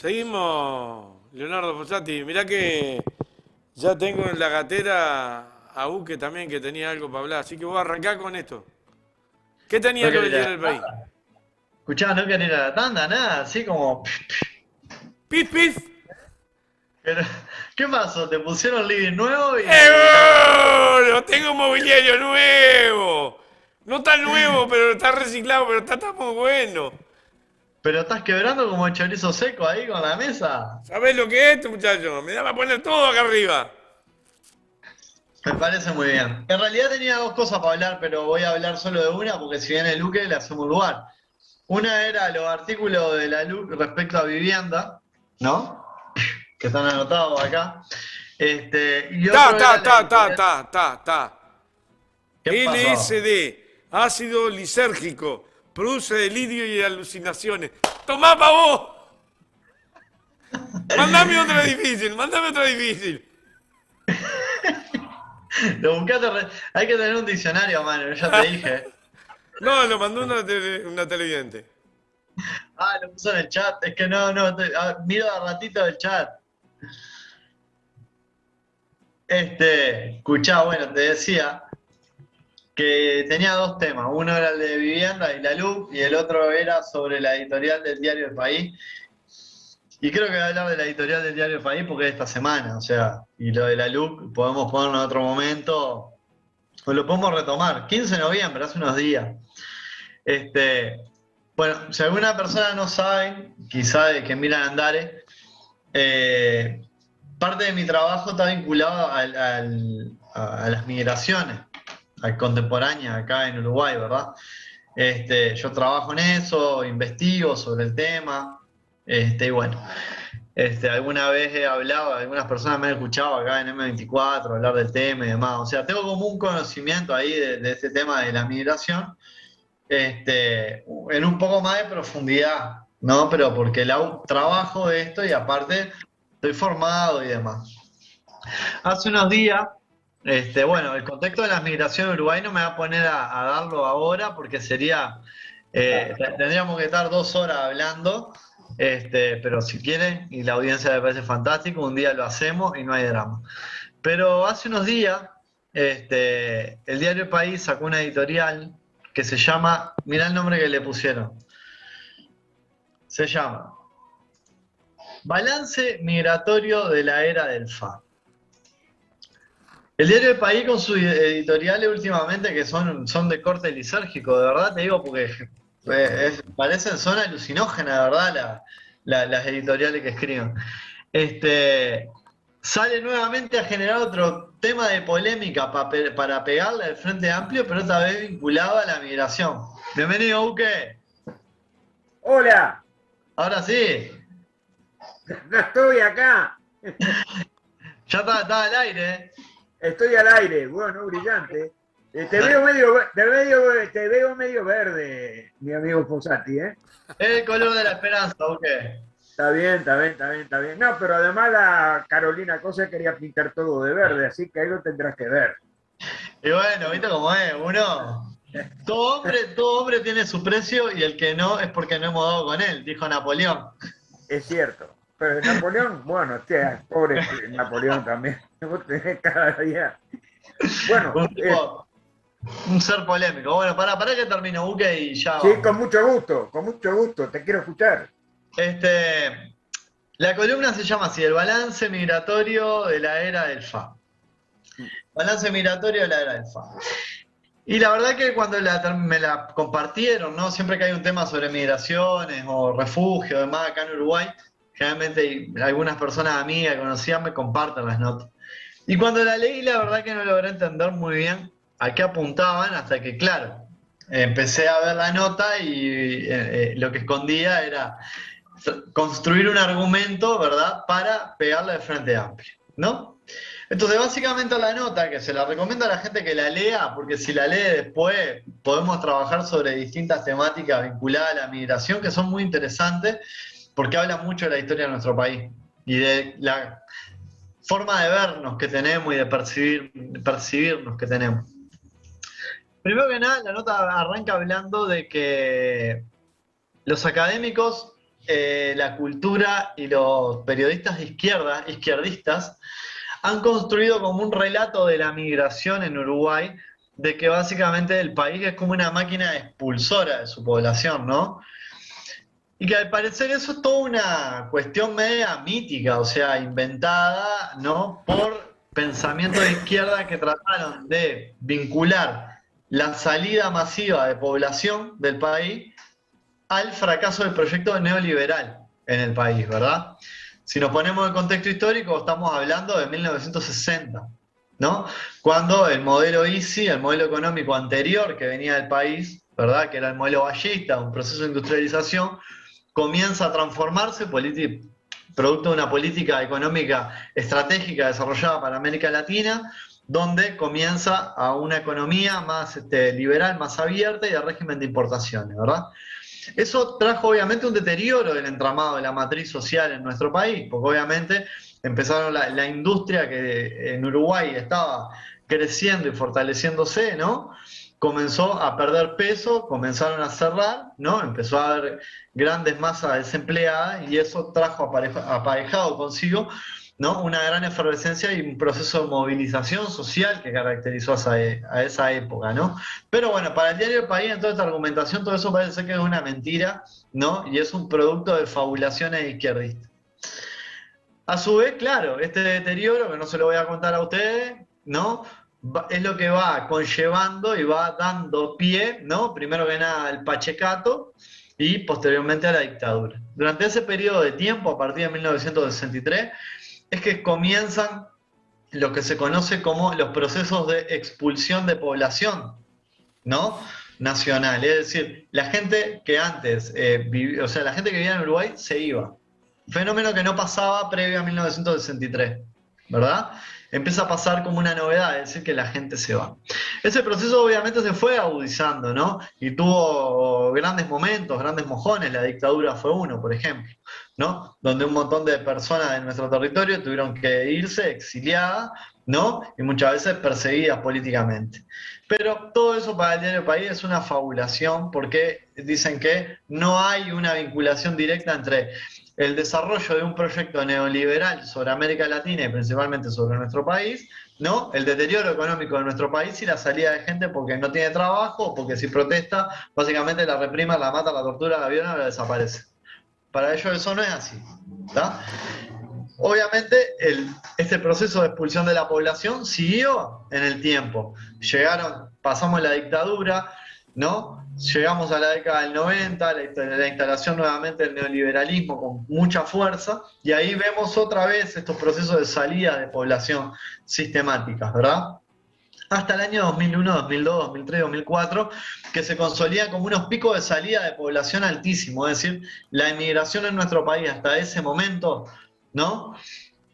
Seguimos, Leonardo Fossati. Mirá que ya tengo en la gatera a Uke también que tenía algo para hablar. Así que voy a arrancar con esto. ¿Qué tenía No lo quería del ir a diario la del país? tanda. Escuchá, no quería ir a la tanda, nada, así como. ¡Pif, pif! Pero, ¿qué pasó? ¿Te pusieron living nuevo y nada? ¡Seguro! Tengo mobiliario nuevo. No tan nuevo, pero está reciclado, pero está muy bueno. ¿Pero estás quebrando como el chorizo seco ahí con la mesa? ¿Sabés lo que es esto, muchacho? Me da para poner todo acá arriba. Me parece muy bien. En realidad tenía dos cosas para hablar, pero voy a hablar solo de una porque si viene Luque le hacemos lugar. Una era los artículos de la LUC respecto a vivienda, ¿no? Que están anotados acá. Y Ta, otro ta, era la ta, ta, editorial. ta, ta, ta. ¿Qué pasó? LSD, ácido lisérgico, produce delirio y alucinaciones. ¡Tomá pa' vos! Mandame otra difícil. Lo buscaste, hay que tener un diccionario, mano, ya te dije. No, lo mandó una televidente. Ah, lo puso en el chat. Es que no, miro a ratito el chat. Escuchá, bueno, te decía que tenía dos temas. Uno era el de vivienda y la luz, y el otro era sobre la editorial del Diario El País. Y creo que voy a hablar de la editorial del Diario El País porque es esta semana, o sea, y lo de la luz podemos ponerlo en otro momento, o lo podemos retomar. 15 de noviembre, hace unos días. Este, bueno, si alguna persona no sabe, quizá de que miran Andares, eh, parte de mi trabajo está vinculado a las migraciones, al contemporánea acá en Uruguay, ¿verdad? Yo trabajo en eso, investigo sobre el tema, y bueno, alguna vez he hablado, algunas personas me han escuchado acá en M24 hablar del tema y demás, o sea, tengo como un conocimiento ahí de este tema de la migración, en un poco más de profundidad, ¿no? Pero porque trabajo esto y aparte estoy formado y demás. Hace unos días, bueno, el contexto de la migración en Uruguay no me va a poner a darlo ahora porque sería, tendríamos que estar 2 horas hablando, pero si quieren y la audiencia le parece fantástico, un día lo hacemos y no hay drama. Pero hace unos días, el diario El País sacó una editorial que se llama, mirá el nombre que le pusieron, se llama Balance Migratorio de la Era del FA. El diario El País con sus editoriales últimamente que son de corte lisérgico, de verdad te digo, porque son alucinógenas, de verdad, las editoriales que escriben. Sale nuevamente a generar otro tema de polémica para pegarle al Frente Amplio, pero esta vez vinculado a la migración. Bienvenido, Uke. Hola, Ahora sí, ya estoy acá, ya está al aire, ¿eh? estoy al aire, bueno, brillante. Te veo medio verde, mi amigo Fossati, ¿eh? Es el color de la esperanza, Uke. Está bien, está bien, está bien, está bien. No, pero además la Carolina Cosa quería pintar todo de verde, así que ahí lo tendrás que ver. Y bueno, ¿viste cómo es? Todo hombre tiene su precio y el que no es porque no hemos dado con él, dijo Napoleón. Es cierto. Pero Napoleón, bueno, pobre Napoleón también. Vos tenés cada día. Bueno, Un tipo, un ser polémico. Bueno, para que termine Buque y ya sí, vamos. con mucho gusto, te quiero escuchar. La columna se llama así, el balance migratorio de la era del FA. Balance migratorio de la era del FA. Y la verdad que cuando me la compartieron, ¿no? Siempre que hay un tema sobre migraciones o refugio, demás, acá en Uruguay, generalmente algunas personas amigas conocidas me comparten las notas. Y cuando la leí, la verdad que no logré entender muy bien a qué apuntaban, hasta que, claro, empecé a ver la nota y lo que escondía era construir un argumento, ¿verdad?, para pegarle al Frente Amplio, ¿no? Entonces, básicamente la nota, que se la recomiendo a la gente que la lea, porque si la lee después podemos trabajar sobre distintas temáticas vinculadas a la migración, que son muy interesantes, porque hablan mucho de la historia de nuestro país y de la forma de vernos que tenemos y de percibirnos que tenemos. Primero que nada, la nota arranca hablando de que los académicos la cultura y los periodistas de izquierda, izquierdistas, han construido como un relato de la migración en Uruguay, de que básicamente el país es como una máquina expulsora de su población, ¿no? Y que al parecer eso es toda una cuestión media mítica, o sea, inventada, ¿no? Por pensamientos de izquierda que trataron de vincular la salida masiva de población del país al fracaso del proyecto neoliberal en el país, ¿verdad? Si nos ponemos en contexto histórico, estamos hablando de 1960, ¿no? Cuando el modelo ISI, el modelo económico anterior que venía del país, ¿verdad? Que era el modelo ballista, un proceso de industrialización, comienza a transformarse, producto de una política económica estratégica desarrollada para América Latina, donde comienza a una economía más liberal, más abierta y de régimen de importaciones, ¿verdad? Eso trajo obviamente un deterioro del entramado de la matriz social en nuestro país, porque obviamente empezaron la industria que en Uruguay estaba creciendo y fortaleciéndose, ¿no? Comenzó a perder peso, comenzaron a cerrar, ¿no? Empezó a haber grandes masas desempleadas y eso trajo aparejado consigo, ¿no? Una gran efervescencia y un proceso de movilización social que caracterizó a esa época, ¿no? Pero bueno, para el diario El País, en toda esta argumentación, todo eso parece que es una mentira, ¿no? Y es un producto de fabulaciones izquierdistas. A su vez, claro, este deterioro, que no se lo voy a contar a ustedes, ¿no? Es lo que va conllevando y va dando pie, ¿no? Primero que nada al pachecato y posteriormente a la dictadura. Durante ese periodo de tiempo, a partir de 1963, es que comienzan lo que se conoce como los procesos de expulsión de población, ¿no? Nacional. Es decir, la gente que antes vivía, o sea, la gente que vivía en Uruguay se iba. Fenómeno que no pasaba previo a 1963, ¿verdad? Empieza a pasar como una novedad, es decir, que la gente se va. Ese proceso obviamente se fue agudizando, ¿no? Y tuvo grandes momentos, grandes mojones, la dictadura fue uno, por ejemplo, ¿no? Donde un montón de personas de nuestro territorio tuvieron que irse exiliadas, ¿no? Y muchas veces perseguidas políticamente. Pero todo eso para el diario El País es una fabulación porque dicen que no hay una vinculación directa entre el desarrollo de un proyecto neoliberal sobre América Latina y principalmente sobre nuestro país, ¿no? El deterioro económico de nuestro país y la salida de gente porque no tiene trabajo o porque si protesta, básicamente la reprima, la mata, la tortura, la viola, la desaparece. Para ellos eso no es así, ¿tá? Obviamente, este proceso de expulsión de la población siguió en el tiempo. Pasamos la dictadura, ¿no? Llegamos a la década del 90, la instalación nuevamente del neoliberalismo con mucha fuerza, y ahí vemos otra vez estos procesos de salida de población sistemáticas, ¿verdad? Hasta el año 2001, 2002, 2003, 2004, que se consolidan como unos picos de salida de población altísimos, es decir, la emigración en nuestro país hasta ese momento, ¿no?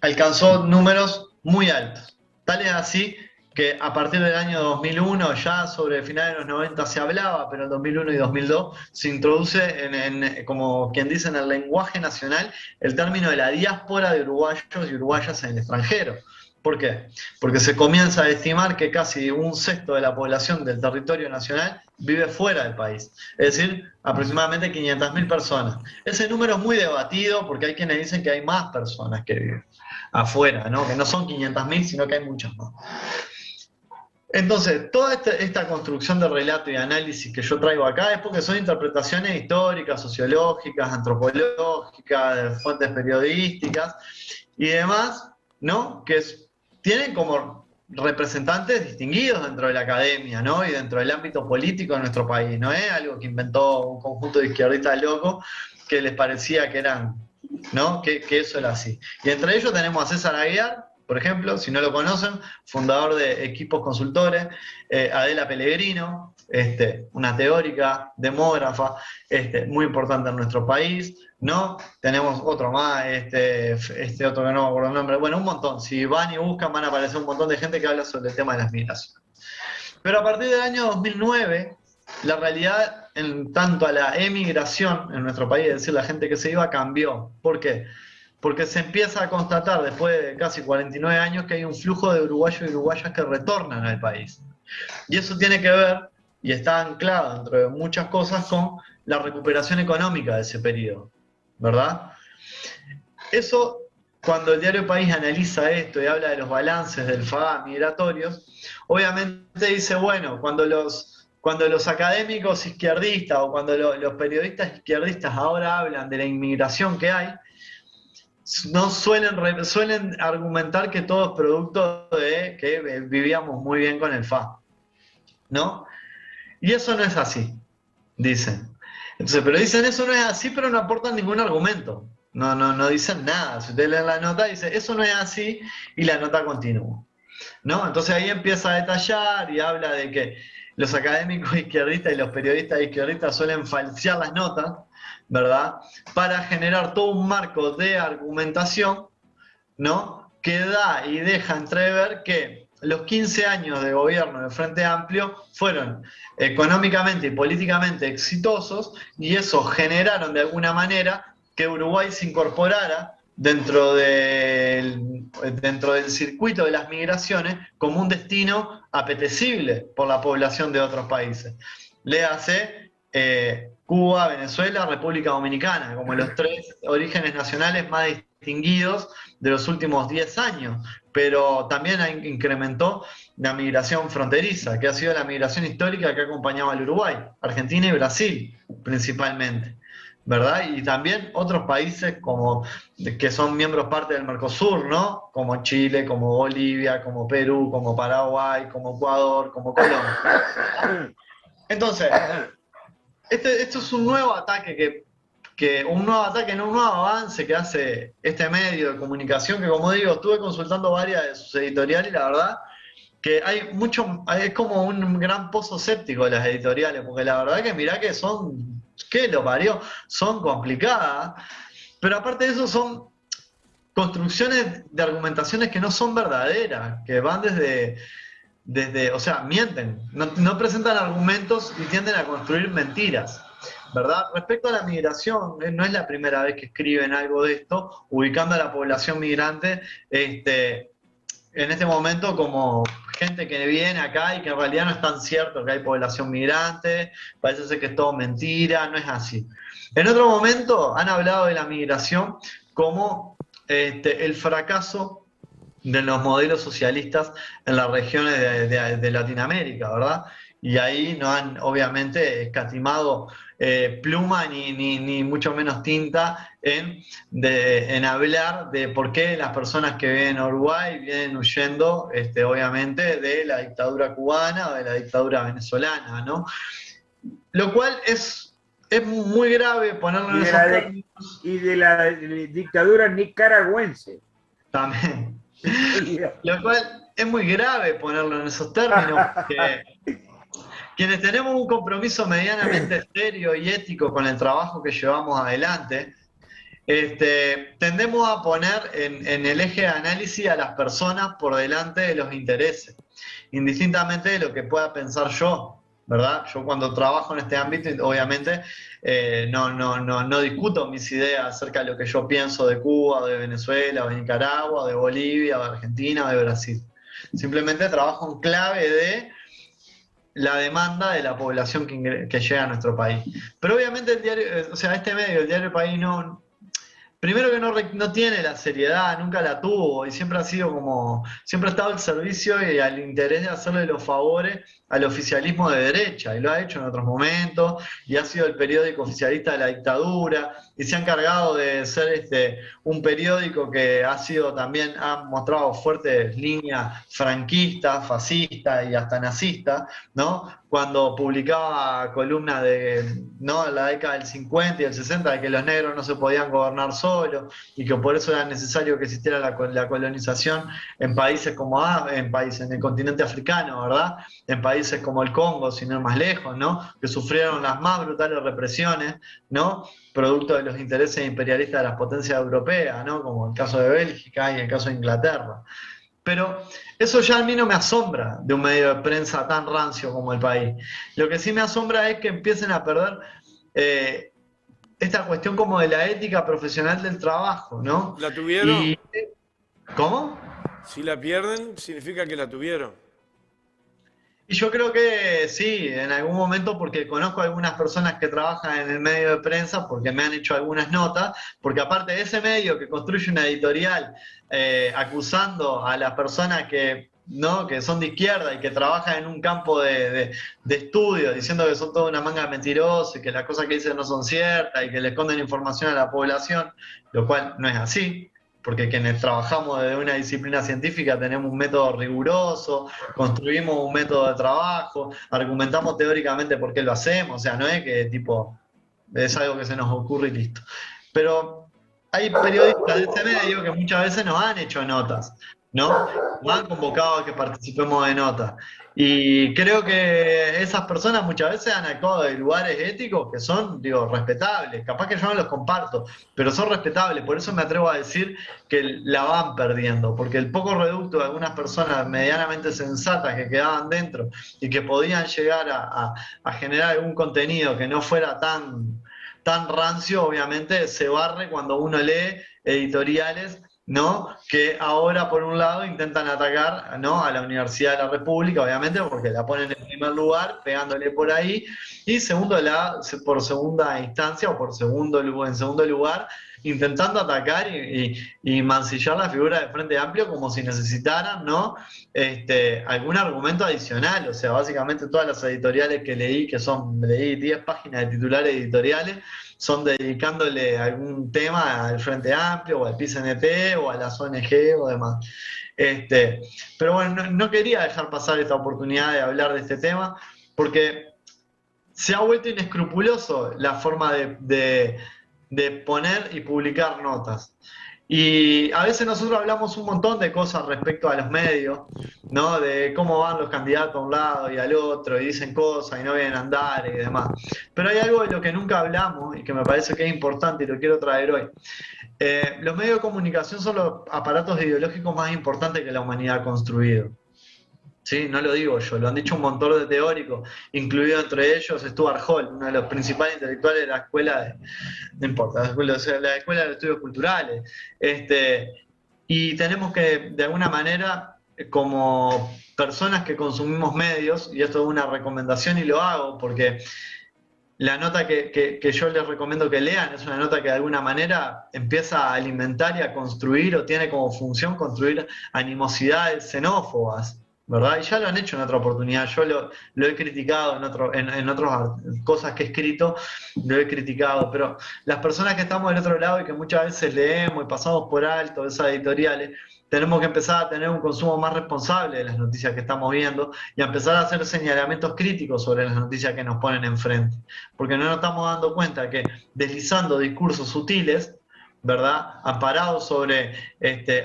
Alcanzó números muy altos. Tal es así que a partir del año 2001, ya sobre finales de los 90 se hablaba, pero en 2001 y 2002 se introduce, como quien dice, en el lenguaje nacional, el término de la diáspora de uruguayos y uruguayas en el extranjero. ¿Por qué? Porque se comienza a estimar que casi un sexto de la población del territorio nacional vive fuera del país, es decir, aproximadamente 500.000 personas. Ese número es muy debatido porque hay quienes dicen que hay más personas que viven afuera, ¿no? Que no son 500.000, sino que hay muchas más. Entonces, toda esta construcción de relato y análisis que yo traigo acá es porque son interpretaciones históricas, sociológicas, antropológicas, de fuentes periodísticas y demás, ¿no? Tienen como representantes distinguidos dentro de la academia, ¿no? Y dentro del ámbito político de nuestro país. No es algo que inventó un conjunto de izquierdistas locos que les parecía que eran, ¿no? Que eso era así. Y entre ellos tenemos a César Aguiar, por ejemplo, si no lo conocen, fundador de Equipos Consultores, Adela Pellegrino, una teórica, demógrafa, muy importante en nuestro país, ¿no? Tenemos otro más, otro que no me acuerdo el nombre, bueno, un montón. Si van y buscan, van a aparecer un montón de gente que habla sobre el tema de las migraciones. Pero a partir del año 2009, la realidad en tanto a la emigración en nuestro país, es decir, la gente que se iba, cambió. ¿Por qué? Porque se empieza a constatar después de casi 49 años que hay un flujo de uruguayos y uruguayas que retornan al país. Y eso tiene que ver, y está anclado entre muchas cosas, con la recuperación económica de ese periodo, ¿verdad? Eso, cuando el diario País analiza esto y habla de los balances del FAA migratorios, obviamente dice, bueno, cuando los académicos izquierdistas o cuando los periodistas izquierdistas ahora hablan de la inmigración que hay, no suelen argumentar que todo es producto de que vivíamos muy bien con el FA, ¿no? Y eso no es así, dicen. Entonces, pero dicen eso no es así, pero no aportan ningún argumento. No dicen nada. Si ustedes leen la nota, dice eso no es así y la nota continúa, ¿no? Entonces ahí empieza a detallar y habla de que los académicos izquierdistas y los periodistas izquierdistas suelen falsear las notas, ¿verdad? Para generar todo un marco de argumentación, ¿no? Que da y deja entrever que los 15 años de gobierno del Frente Amplio fueron económicamente y políticamente exitosos y eso generaron de alguna manera que Uruguay se incorporara dentro del circuito de las migraciones como un destino apetecible por la población de otros países. Léase Cuba, Venezuela, República Dominicana, como los tres orígenes nacionales más distinguidos de los últimos 10 años, pero también incrementó la migración fronteriza, que ha sido la migración histórica que ha acompañado al Uruguay, Argentina y Brasil principalmente, ¿verdad? Y también otros países como que son miembros parte del Mercosur, ¿no? Como Chile, como Bolivia, como Perú, como Paraguay, como Ecuador, como Colombia. Entonces, esto es un nuevo ataque un nuevo ataque, no un nuevo avance que hace este medio de comunicación que, como digo, estuve consultando varias de sus editoriales y la verdad que es como un gran pozo séptico de las editoriales, porque la verdad que mirá que ¿qué lo parió? Son complicadas, pero aparte de eso son construcciones de argumentaciones que no son verdaderas, que van o sea, mienten, no presentan argumentos y tienden a construir mentiras, ¿verdad? Respecto a la migración, no es la primera vez que escriben algo de esto, ubicando a la población migrante en este momento como gente que viene acá y que en realidad no es tan cierto que hay población migrante, parece ser que es todo mentira, no es así. En otro momento han hablado de la migración como el fracaso de los modelos socialistas en las regiones de Latinoamérica, ¿verdad? Y ahí no han, obviamente, escatimado pluma ni mucho menos tinta en hablar de por qué las personas que viven en Uruguay vienen huyendo, obviamente, de la dictadura cubana o de la dictadura venezolana, ¿no? Lo cual es muy grave ponerlo en esos términos. Y de la dictadura nicaragüense. También. Lo cual es muy grave ponerlo en esos términos, porque quienes tenemos un compromiso medianamente serio y ético con el trabajo que llevamos adelante, tendemos a poner en el eje de análisis a las personas por delante de los intereses, indistintamente de lo que pueda pensar yo, ¿verdad? Yo cuando trabajo en este ámbito, obviamente, no discuto mis ideas acerca de lo que yo pienso de Cuba, de Venezuela, de Nicaragua, de Bolivia, de Argentina, de Brasil. Simplemente trabajo en clave de la demanda de la población que llega a nuestro país. Pero obviamente el diario, o sea, este medio, el diario País, primero que no tiene la seriedad, nunca la tuvo, y siempre ha estado al servicio y al interés de hacerle los favores al oficialismo de derecha, y lo ha hecho en otros momentos, y ha sido el periódico oficialista de la dictadura, y se ha encargado de ser un periódico que ha mostrado fuertes líneas franquistas, fascistas y hasta nazistas, ¿no? Cuando publicaba columnas ¿no? en la década del 50 y el 60 de que los negros no se podían gobernar solos y que por eso era necesario que existiera la colonización en países en el continente africano, ¿verdad? En países como el Congo, sin ir más lejos, ¿no? Que sufrieron las más brutales represiones, ¿no? Producto de los intereses imperialistas de las potencias europeas, ¿no? Como el caso de Bélgica y el caso de Inglaterra. Pero eso ya a mí no me asombra de un medio de prensa tan rancio como El País. Lo que sí me asombra es que empiecen a perder esta cuestión como de la ética profesional del trabajo, ¿no? ¿La tuvieron? ¿Cómo? Si la pierden, significa que la tuvieron. Y yo creo que sí, en algún momento, porque conozco a algunas personas que trabajan en el medio de prensa, porque me han hecho algunas notas, porque aparte de ese medio que construye una editorial acusando a las personas que, ¿no? que son de izquierda y que trabajan en un campo de estudio, diciendo que son toda una manga de mentirosos y que las cosas que dicen no son ciertas y que le esconden información a la población, lo cual no es así. Porque quienes trabajamos desde una disciplina científica tenemos un método riguroso, construimos un método de trabajo, argumentamos teóricamente por qué lo hacemos, o sea, no es que tipo, es algo que se nos ocurre y listo. Pero hay periodistas de este medio que muchas veces nos han hecho notas, ¿no? Nos han convocado a que participemos de notas. Y creo que esas personas muchas veces han actuado de lugares éticos que son, digo, respetables. Capaz que yo no los comparto, pero son respetables. Por eso me atrevo a decir que la van perdiendo, porque el poco reducto de algunas personas medianamente sensatas que quedaban dentro y que podían llegar a generar algún contenido que no fuera tan rancio, obviamente se barre cuando uno lee editoriales, ¿no? Que ahora, por un lado, intentan atacar, ¿no? a la Universidad de la República, obviamente, porque la ponen en primer lugar, pegándole por ahí, y segundo, por segunda instancia o en segundo lugar, intentando atacar y mancillar la figura de Frente Amplio como si necesitaran, ¿no? Algún argumento adicional. O sea, básicamente todas las editoriales que leí, leí 10 páginas de titulares editoriales, son dedicándole algún tema al Frente Amplio o al PCNT o a las ONG o demás. Pero bueno, no quería dejar pasar esta oportunidad de hablar de este tema, porque se ha vuelto inescrupuloso la forma de poner y publicar notas. Y a veces nosotros hablamos un montón de cosas respecto a los medios, ¿no? De cómo van los candidatos a un lado y al otro, y dicen cosas y no vienen a andar y demás. Pero hay algo de lo que nunca hablamos y que me parece que es importante y lo quiero traer hoy. Los medios de comunicación son los aparatos ideológicos más importantes que la humanidad ha construido. ¿Sí? No lo digo yo, lo han dicho un montón de teóricos, incluido entre ellos Stuart Hall, uno de los principales intelectuales de la escuela no importa, la escuela de estudios culturales. Y tenemos que, de alguna manera, como personas que consumimos medios, y esto es una recomendación y lo hago porque la nota que yo les recomiendo que lean es una nota que de alguna manera empieza a alimentar y a construir o tiene como función construir animosidades xenófobas, ¿verdad? Y ya lo han hecho en otra oportunidad, yo lo he criticado en otras cosas que he escrito, lo he criticado, pero las personas que estamos del otro lado y que muchas veces leemos y pasamos por alto esas editoriales, tenemos que empezar a tener un consumo más responsable de las noticias que estamos viendo y a empezar a hacer señalamientos críticos sobre las noticias que nos ponen enfrente, porque no nos estamos dando cuenta que deslizando discursos sutiles, ¿verdad? Amparados sobre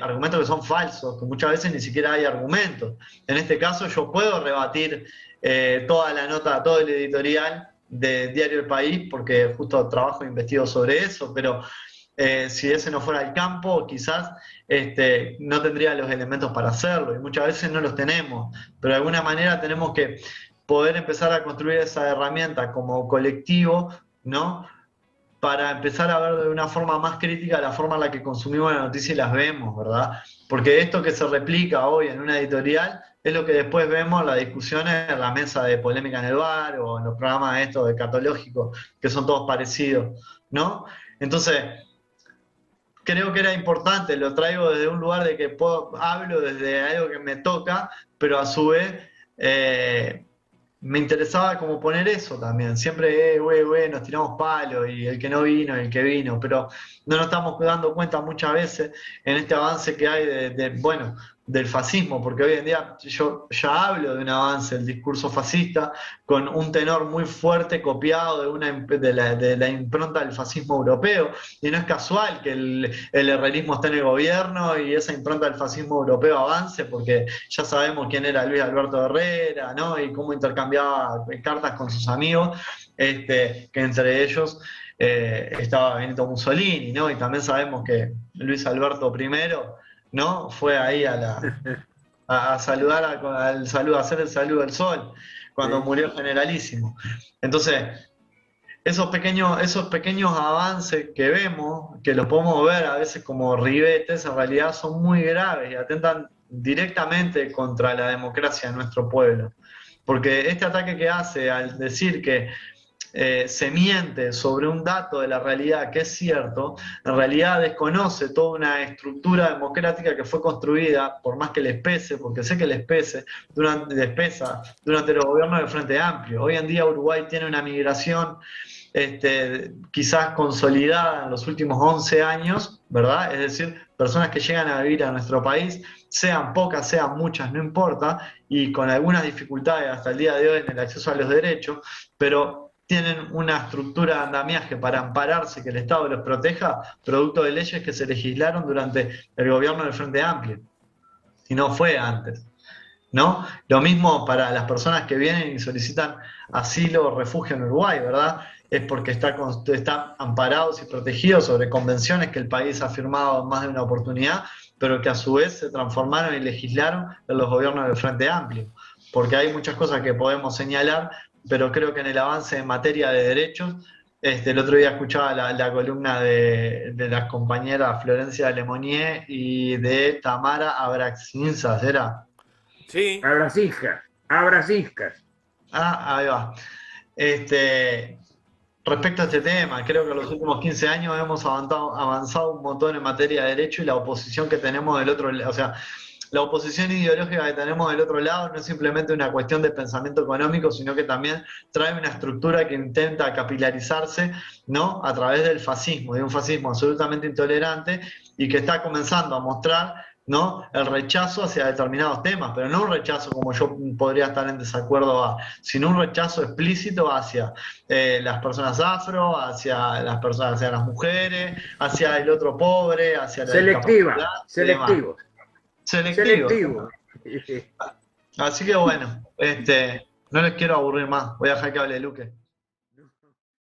argumentos que son falsos, que muchas veces ni siquiera hay argumentos. En este caso yo puedo rebatir toda la nota, todo el editorial de Diario El País, porque justo trabajo e investigo sobre eso, pero si ese no fuera el campo, quizás no tendría los elementos para hacerlo, y muchas veces no los tenemos, pero de alguna manera tenemos que poder empezar a construir esa herramienta como colectivo, ¿no? Para empezar a ver de una forma más crítica la forma en la que consumimos la noticia y las vemos, ¿verdad? Porque esto que se replica hoy en una editorial es lo que después vemos en las discusiones en la mesa de polémica en el bar o en los programas estos de Catológico, que son todos parecidos, ¿no? Entonces, creo que era importante, lo traigo desde un lugar de que hablo desde algo que me toca, pero a su vez me interesaba como poner eso también. Siempre, nos tiramos palos y el que no vino, el que vino, pero no nos estamos dando cuenta muchas veces en este avance que hay del fascismo, porque hoy en día yo ya hablo de un avance del discurso fascista con un tenor muy fuerte copiado de la impronta del fascismo europeo, y no es casual que el herrerismo esté en el gobierno y esa impronta del fascismo europeo avance, porque ya sabemos quién era Luis Alberto Herrera, ¿no? Y cómo intercambiaba cartas con sus amigos, que entre ellos estaba Benito Mussolini, ¿no? Y también sabemos que Luis Alberto I, ¿no? Fue ahí a saludar, a hacer el saludo del sol, cuando murió el generalísimo. Entonces, esos pequeños avances que vemos, que los podemos ver a veces como ribetes, en realidad son muy graves y atentan directamente contra la democracia de nuestro pueblo. Porque este ataque que hace al decir que se miente sobre un dato de la realidad que es cierto, en realidad desconoce toda una estructura democrática que fue construida, por más que les pese, porque sé que les pesa, durante los gobiernos del Frente Amplio. Hoy en día Uruguay tiene una migración quizás consolidada en los últimos 11 años, ¿verdad? Es decir, personas que llegan a vivir a nuestro país, sean pocas, sean muchas, no importa, y con algunas dificultades hasta el día de hoy en el acceso a los derechos, pero tienen una estructura de andamiaje para ampararse, que el Estado los proteja, producto de leyes que se legislaron durante el gobierno del Frente Amplio, y no fue antes, ¿no? Lo mismo para las personas que vienen y solicitan asilo o refugio en Uruguay, ¿verdad? Es porque están amparados y protegidos sobre convenciones que el país ha firmado en más de una oportunidad, pero que a su vez se transformaron y legislaron en los gobiernos del Frente Amplio. Porque hay muchas cosas que podemos señalar, pero creo que en el avance en materia de derechos, el otro día escuchaba la columna de las compañeras Florencia Lemonnier y de Tamara Abraxinzas, ¿era? Sí, Abraciscas. Ah, ahí va. Respecto a este tema, creo que en los últimos 15 años hemos avanzado un montón en materia de derecho y la oposición que tenemos del otro lado, o sea, la oposición ideológica que tenemos del otro lado no es simplemente una cuestión de pensamiento económico, sino que también trae una estructura que intenta capilarizarse, ¿no? A través del fascismo, de un fascismo absolutamente intolerante y que está comenzando a mostrar, ¿no? El rechazo hacia determinados temas, pero no un rechazo como yo podría estar en desacuerdo sino un rechazo explícito hacia las personas afro, hacia las personas, hacia las mujeres, hacia el otro pobre, hacia la discapacidad y demás. Selectivo. Así que bueno, no les quiero aburrir más. Voy a dejar que hable Luque.